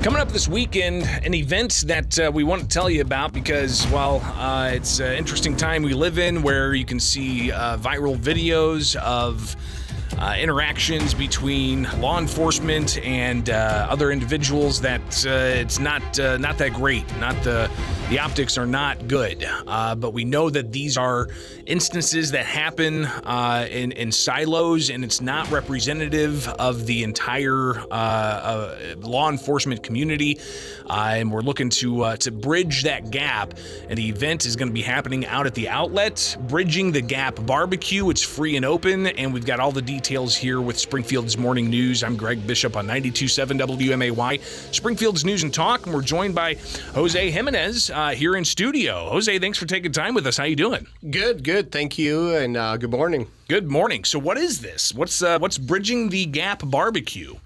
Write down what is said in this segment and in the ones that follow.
Coming up this weekend, an event that we want to tell you about because, well, it's an interesting time we live in where you can see viral videos of interactions between law enforcement and other individuals that it's not that great. The optics are not good. But we know that these are instances that happen in silos, and it's not representative of the entire law enforcement community. And we're looking to bridge that gap. And the event is going to be happening out at the outlet, Bridging the Gap BBQ. It's free and open, and we've got all the details here with Springfield's Morning News. I'm Greg Bishop on 92.7 WMAY, Springfield's News and Talk, and we're joined by Jose Jimenez here in studio. Jose, thanks for taking time with us. How you doing? Good. Thank you, and good morning. Good morning. So what is this? What's Bridging the Gap BBQ?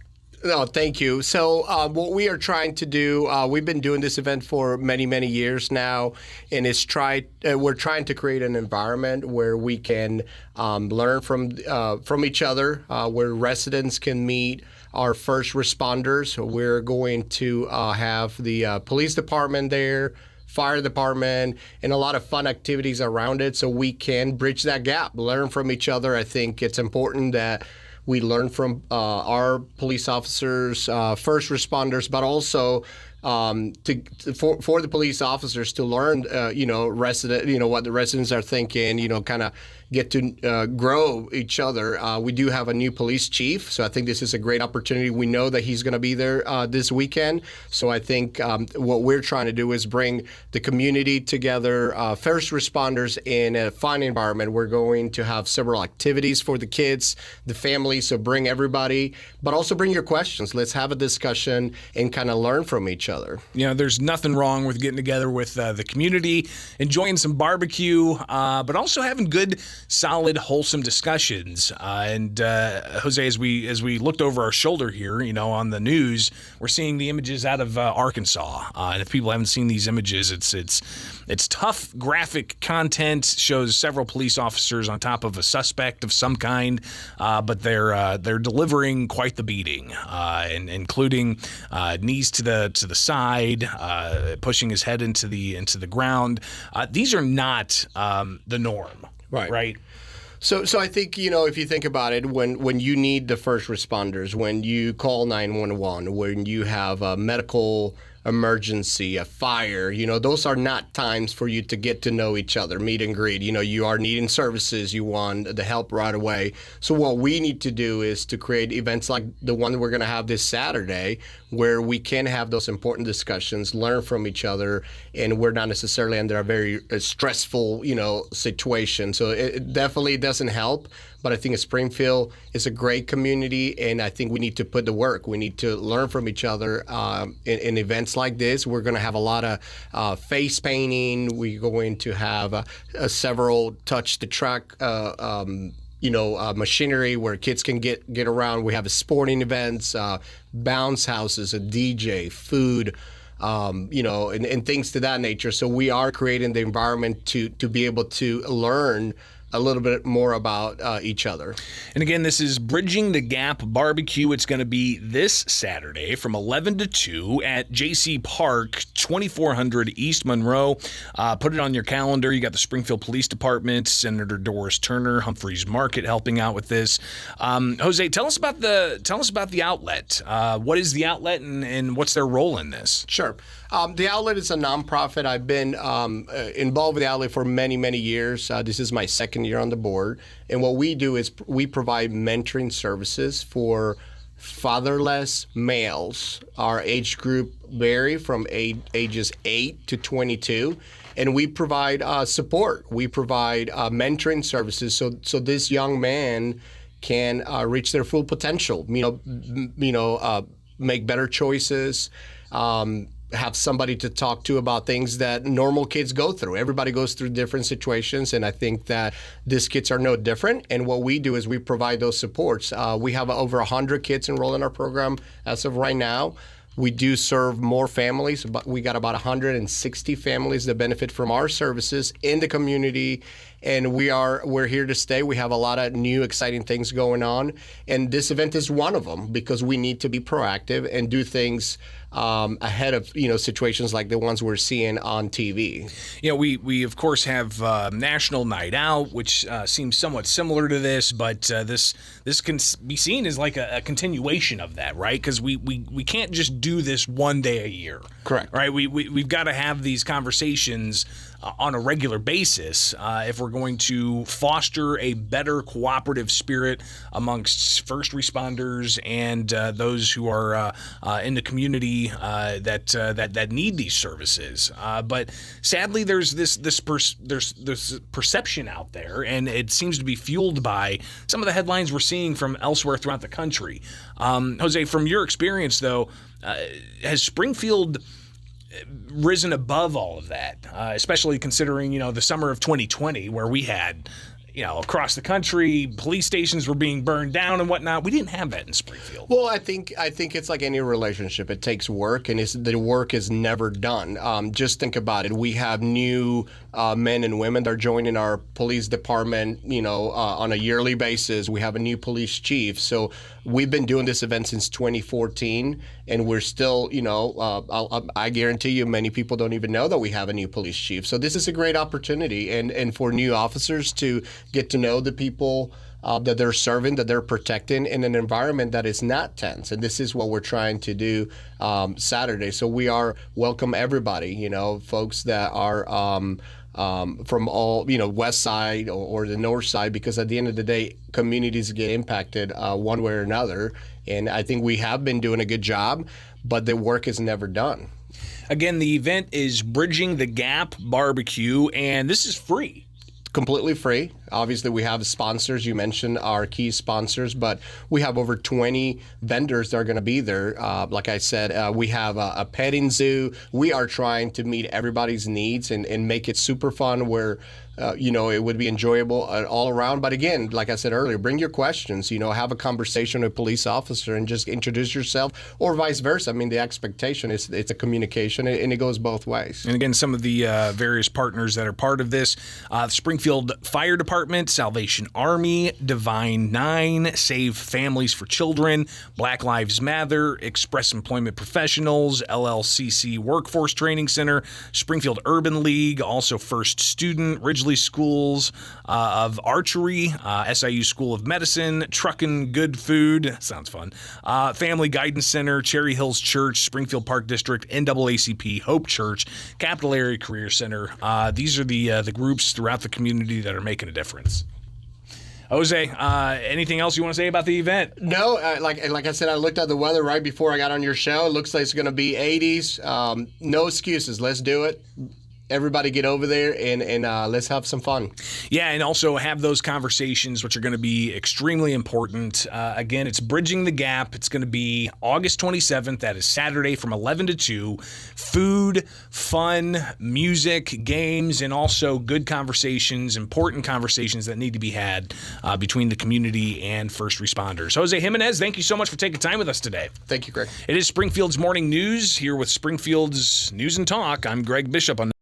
No, thank you. So what we are trying to do, we've been doing this event for many, many years now, and we're trying to create an environment where we can learn from each other, where residents can meet our first responders. We're going to have the police department there, fire department, and a lot of fun activities around it so we can bridge that gap, learn from each other. I think it's important that we learn from our police officers, first responders, but also for the police officers to learn, what the residents are thinking, kind of get to grow each other. We do have a new police chief, so I think this is a great opportunity. We know that he's going to be there this weekend, so I think what we're trying to do is bring the community together, first responders in a fun environment. We're going to have several activities for the kids, the family, so bring everybody, but also bring your questions. Let's have a discussion and kind of learn from each other. There's nothing wrong with getting together with the community, enjoying some barbecue, but also having good, solid, wholesome discussions. And Jose, as we looked over our shoulder here, on the news, we're seeing the images out of Arkansas. And if people haven't seen these images, it's tough graphic content. Shows several police officers on top of a suspect of some kind, but they're delivering quite the beating, and including knees to the side, pushing his head into the ground. These are not the norm. Right. So I think, if you think about it, when you need the first responders, when you call 911, when you have a medical emergency, a fire, those are not times for you to get to know each other, meet and greet. You are needing services, you want the help right away. So what we need to do is to create events like the one we're going to have this Saturday, where we can have those important discussions, learn from each other, and we're not necessarily under a very stressful, situation. So it definitely doesn't help. But I think Springfield is a great community, and I think we need to put the work. We need to learn from each other in events like this. We're going to have a lot of face painting. We're going to have several touch the track machinery where kids can get around. We have sporting events, bounce houses, a DJ, food, and things to that nature. So we are creating the environment to be able to learn a little bit more about each other. And again, this is Bridging the Gap BBQ. It's going to be this Saturday from 11 to 2 at J.C. Park, 2400 East Monroe. Put it on your calendar. You got the Springfield Police Department, Senator Doris Turner, Humphreys Market helping out with this. Jose, tell us about the outlet. What is the outlet, and what's their role in this? Sure. The outlet is a nonprofit. I've been involved with the outlet for many, many years. This is my second year on the board. And what we do is we provide mentoring services for fatherless males. Our age group vary from ages 8 to 22. And we provide support. We provide mentoring services so this young man can reach their full potential, make better choices, have somebody to talk to about things that normal kids go through. Everybody goes through different situations, and I think that these kids are no different. And what we do is we provide those supports. We have over 100 kids enrolled in our program as of right now. We do serve more families, but we got about 160 families that benefit from our services in the community. and we're here to stay. We have a lot of new exciting things going on, and this event is one of them because we need to be proactive and do things ahead of situations like the ones we're seeing on TV. We of course have National Night Out, which seems somewhat similar to this, but this can be seen as like a continuation of that, right? Because we can't just do this one day a year. Correct. Right? We've got to have these conversations on a regular basis if we're going to foster a better cooperative spirit amongst first responders and those who are in the community that need these services. But sadly, there's this perception out there, and it seems to be fueled by some of the headlines we're seeing from elsewhere throughout the country. Jose, from your experience, though, has Springfield risen above all of that, especially considering, the summer of 2020 where we had, across the country, police stations were being burned down and whatnot. We didn't have that in Springfield. Well, I think it's like any relationship. It takes work, and the work is never done. Just think about it. We have new men and women that are joining our police department, on a yearly basis. We have a new police chief. So we've been doing this event since 2014, and we're still, I guarantee you many people don't even know that we have a new police chief. So this is a great opportunity, and for new officers to get to know the people that they're serving, that they're protecting in an environment that is not tense. And this is what we're trying to do Saturday. So we are welcome everybody, folks that are from all, west side or the north side, because at the end of the day, communities get impacted one way or another. And I think we have been doing a good job, but the work is never done. Again, the event is Bridging the Gap BBQ, and this is free. Completely free. Obviously, we have sponsors. You mentioned our key sponsors, but we have over 20 vendors that are going to be there. Like I said, we have a petting zoo. We are trying to meet everybody's needs and make it super fun where it would be enjoyable all around. But again, like I said earlier, bring your questions, have a conversation with a police officer and just introduce yourself, or vice versa. I mean, the expectation is it's a communication, and it goes both ways. And again, some of the various partners that are part of this, Springfield Fire Department, Salvation Army, Divine Nine, Save Families for Children, Black Lives Matter, Express Employment Professionals, LLCC Workforce Training Center, Springfield Urban League, also First Student, Ridgely Schools of Archery, SIU School of Medicine, Truckin' Good Food, sounds fun, Family Guidance Center, Cherry Hills Church, Springfield Park District, NAACP, Hope Church, Capital Area Career Center. These are the groups throughout the community that are making a difference. Jose, anything else you want to say about the event? No, like I said, I looked at the weather right before I got on your show. It looks like it's going to be 80s. No excuses. Let's do it. Everybody get over there and let's have some fun. Yeah, and also have those conversations, which are going to be extremely important. Again, it's Bridging the Gap. It's going to be August 27th. That is Saturday from 11 to 2. Food, fun, music, games, and also good conversations, important conversations that need to be had between the community and first responders. Jose Jimenez, thank you so much for taking time with us today. Thank you, Greg. It is Springfield's Morning News here with Springfield's News and Talk. I'm Greg Bishop on